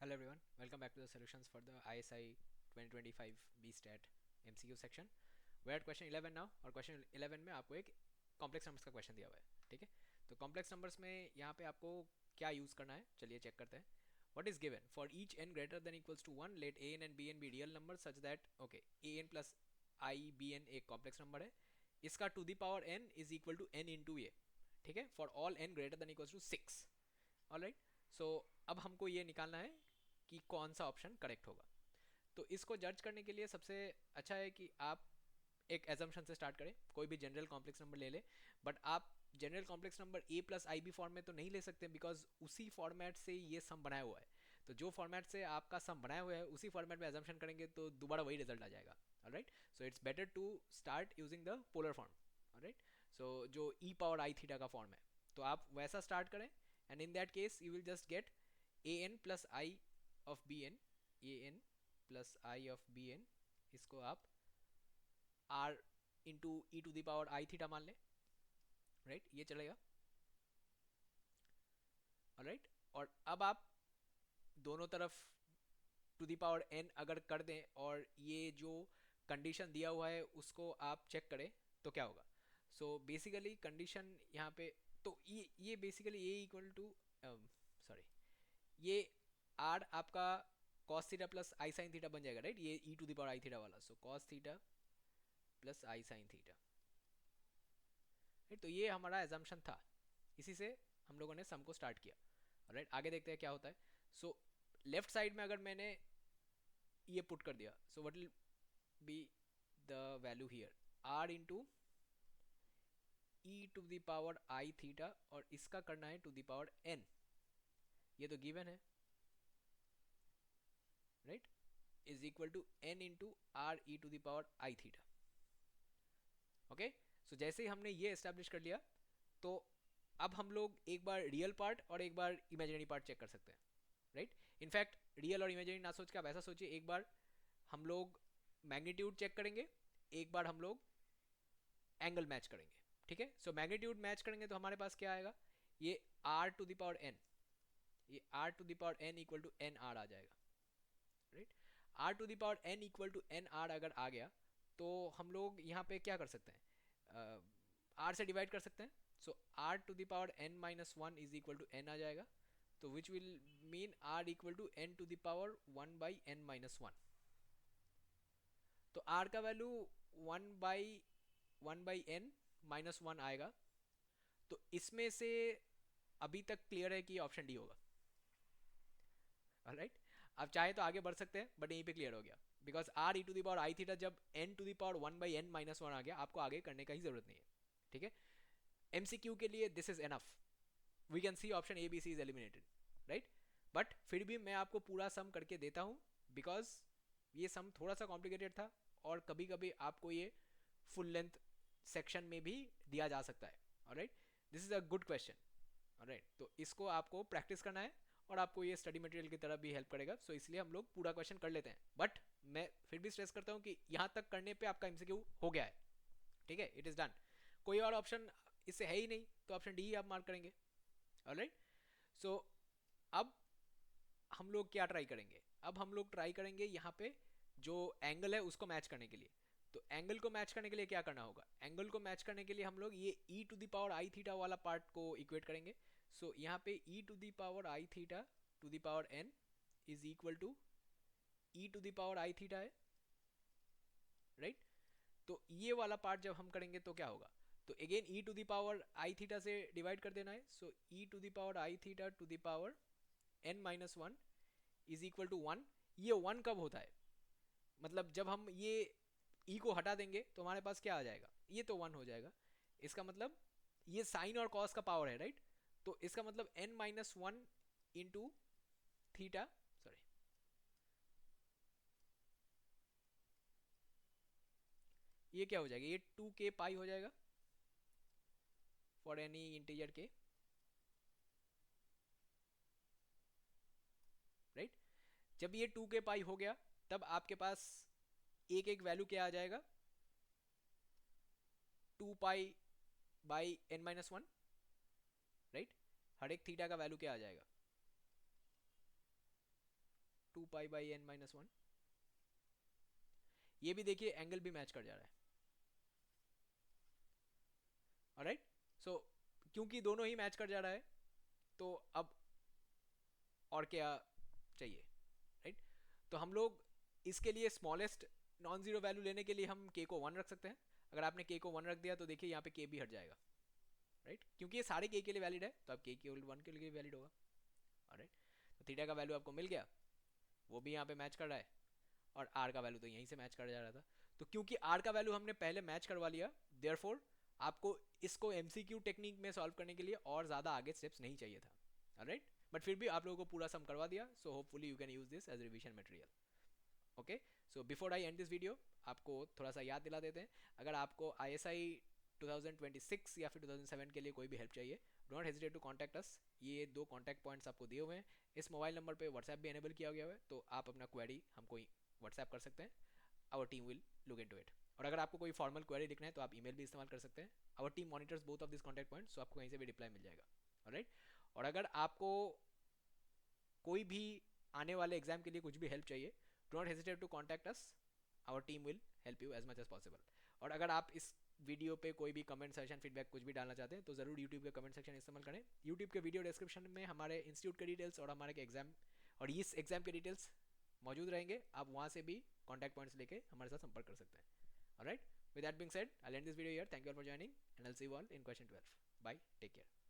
Hello everyone, welcome back to the solutions for the ISI 2025 BStat MCQ section. We're at question 11 now और question 11 में आपको एक complex numbers का question दिया हुआ है. ठीक है, तो कॉम्प्लेक्स नंबर्स में यहाँ पे आपको क्या यूज़ करना है, चलिए चेक करते हैं. What is given for each n greater than equals to 1, let an and bn be real numbers such that okay an plus I bn एक कॉम्प्लेक्स नंबर है, इसका to the power n is equal to n into a. ठीक है, for all n greater than equals to 6. Alright, so अब हमको ये निकालना है कि कौन सा ऑप्शन करेक्ट होगा. तो इसको जज करने के लिए सबसे अच्छा है कि आप एक एजम्पशन से स्टार्ट करें, कोई भी जनरल कॉम्प्लेक्स नंबर ले ले. बट आप general complex number a plus i b form में तो नहीं ले सकते, बिकॉज उसी फॉर्मेट से ये सम बनाया हुआ है. तो जो फॉर्मेट से आपका सम बनाया हुआ है उसी फॉर्मेट में एजम्पशन करेंगे तो दोबारा वही रिजल्ट आ जाएगा. Alright, so it's better to start using the polar form. Alright, so जो ई पावर आई थीटा का फॉर्म है, तो आप वैसा स्टार्ट करें. And in that case you will just get a n plus i of b n. A n plus i of b n, इसको आप r into e to the power i theta मान लें. Right, ये चलेगा. Alright, और अब आप दोनों तरफ टू द पावर एन अगर कर दें और ये जो कंडीशन दिया हुआ है उसको आप चेक करें तो क्या होगा. सो बेसिकली कंडीशन यहाँ पे, तो ये basically a equal to sorry, ये आर आपका cos theta plus i sine theta बन जाएगा. राइट, ये e to the power i theta वाला, so cos theta plus i sine theta. Right, तो ये हमारा एजम्पशन था, इसी से हम लोगों ने सम को स्टार्ट किया. राइट, आगे देखते हैं क्या होता है. सो लेफ्ट साइड में अगर मैंने ये पुट कर दिया, so what will be the value here, r into e to the power i theta, और इसका करना है टू द पावर एन. ये तो गिवन है. Right, is equal to n into r e to the power i theta. Okay, so जैसे ही हमने ये एस्टेब्लिश कर लिया, तो अब हम लोग एक बार रियल पार्ट और एक बार इमेजिनरी पार्ट चेक कर सकते हैं. राइट, इनफैक्ट रियल और इमेजिनरी ना सोच के आप ऐसा सोचिए, एक बार हम लोग मैग्नीट्यूड चेक करेंगे, एक बार हम लोग एंगल मैच करेंगे. ठीक है, सो मैग्नीट्यूड मैच करेंगे तो हमारे पास क्या आएगा, ये r to the power n, ये r to the power n equal to n r आ जाएगा. Right, r to the power n equal to n r अगर आ गया तो हम लोग यहाँ पे क्या कर सकते हैं, आर से डिवाइड कर सकते हैं. So r to the power n minus one is equal to n आ जाएगा, तो which will mean r equal to n to the power one by n minus one. तो आर का value one by n minus one आएगा. तो इसमें से अभी तक क्लियर है कि ऑप्शन डी होगा. राइट, आप चाहे तो आगे बढ़ सकते हैं, बट यहीं पे क्लियर हो गया, because r e to the power i theta जब n to the power one by n minus one आ गया, आपको आगे करने का ही जरूरत नहीं है. ठीक है, एमसीक्यू के लिए this is enough. We can see option A B C is eliminated. Right, but फिर भी मैं आपको पूरा सम करके देता हूँ, बिकॉज ये सम थोड़ा सा कॉम्प्लिकेटेड था और कभी कभी आपको ये फुल लेंथ सेक्शन में भी दिया जा सकता है. Alright, this is a good question. Alright, तो इसको आपको प्रैक्टिस करना है और आपको ये स्टडी मटेरियल की तरफ भी हेल्प करेगा. सो इसलिए हम लोग पूरा क्वेश्चन कर लेते हैं, बट मैं फिर भी स्ट्रेस करता हूँ कि यहाँ तक करने पे आपका एमसीक्यू हो गया है. ठीक है, इट इज़ डन. कोई और ऑप्शन इससे है ही नहीं, तो ऑप्शन डी ही आप मार्क करेंगे. ऑलराइट, सो अब हम लोग क्या ट्राई करेंगे, अब हम लोग ट्राई करेंगे यहाँ पे जो एंगल है उसको मैच करने के लिए. तो एंगल को मैच करने के लिए क्या करना होगा, एंगल को मैच करने के लिए हम लोग ये e to the power i theta वाला पार्ट को इक्वेट करेंगे. सो यहाँ पे e to the power i theta to the power n is equal to e to the power i theta है. राइट, तो ये वाला पार्ट जब हम करेंगे तो क्या होगा, तो again e to the power i theta से डिवाइड कर देना है. So e to the power i theta to the power n minus one is equal to one. ये वन कब होता है, मतलब जब हम ये ई को हटा देंगे तो हमारे पास क्या आ जाएगा, ये तो वन हो जाएगा. इसका मतलब ये साइन और कॉस का पावर है. राइट, तो इसका मतलब n minus one into theta, sorry, ये क्या हो जाएगा, ये टू के पाई हो जाएगा फॉर एनी इंटीजर के. राइट, जब ये टू के पाई हो गया तब आपके पास एक एक वैल्यू क्या आ जाएगा, two pi by n minus one. Right, हर एक थीटा का वैल्यू क्या आ जाएगा, two pi by n minus one. ये भी देखिए एंगल भी मैच कर जा रहा है। ऑलराइट, सो क्योंकि दोनों ही मैच कर जा रहा है तो अब और क्या चाहिए, राइट? तो हम लोग इसके लिए स्मॉलेस्ट नॉन जीरो वैल्यू लेने के लिए हम k को 1 रख सकते हैं। अगर आपने k को 1 रख दिया तो देखिए यहाँ पे k भी हट जाएगा, राइट? क्योंकि ये सारे k के लिए वैलिड है तो अब k केवल 1 के लिए वैलिड होगा। ऑलराइट, तो थीटा का वैल्यू आपको मिल गया, वो भी यहाँ पे मैच कर रहा है, और r का वैल्यू तो यहीं से मैच कर जा रहा था। तो क्योंकि r का वैल्यू हमने पहले मैच करवा लिया, देयरफॉर आपको इसको MCQ टेक्निक में सॉल्व करने के लिए और ज़्यादा आगे स्टेप्स नहीं चाहिए था। ऑलराइट, बट फिर भी आप लोगों को पूरा सम करवा दिया, so hopefully you can use this as revision material. Okay, so before I end this video आपको थोड़ा सा याद दिला देते हैं, अगर आपको ISI 2026 या फिर 2007 के लिए कोई भी हेल्प चाहिए, do not hesitate to contact us. ये 2 कॉन्टैक्ट पॉइंट्स आपको दिए हुए हैं, इस मोबाइल नंबर पे व्हाट्सएप भी एनेबल किया गया है, तो आप अपना क्वेरी हमको व्हाट्सएप कर सकते हैं, our team will look into it. और अगर आपको कोई फॉर्मल क्वेरी लिखना है तो आप ईमेल भी इस्तेमाल कर सकते हैं, our team monitors both of this contact points, so आपको कहीं से भी रिप्लाई मिल जाएगा। ऑलराइट, और अगर आपको कोई भी आने वाले एग्जाम के लिए कुछ भी हेल्प चाहिए, do not hesitate to contact us, our team will help you as much as possible. और अगर आप इस वीडियो पे कोई भी कमेंट सेशन फीडबैक कुछ भी डालना चाहते हैं तो ज़रूर यूट्यूब के कमेंट सेक्शन इस्तेमाल करें। यूट्यूब के वीडियो डिस्क्रिप्शन में हमारे इंस्टीट्यूट के डिटेल्स और हमारे के एग्जाम और इस एग्जाम के डिटेल्स मौजूद रहेंगे, आप वहाँ से भी कॉन्टैक्ट पॉइंट्स लेके हमारे साथ संपर्क कर सकते हैं। Alright, with that being said, I'll end this video here. Thank you all for joining and I'll see you all in question 12. Bye, take care.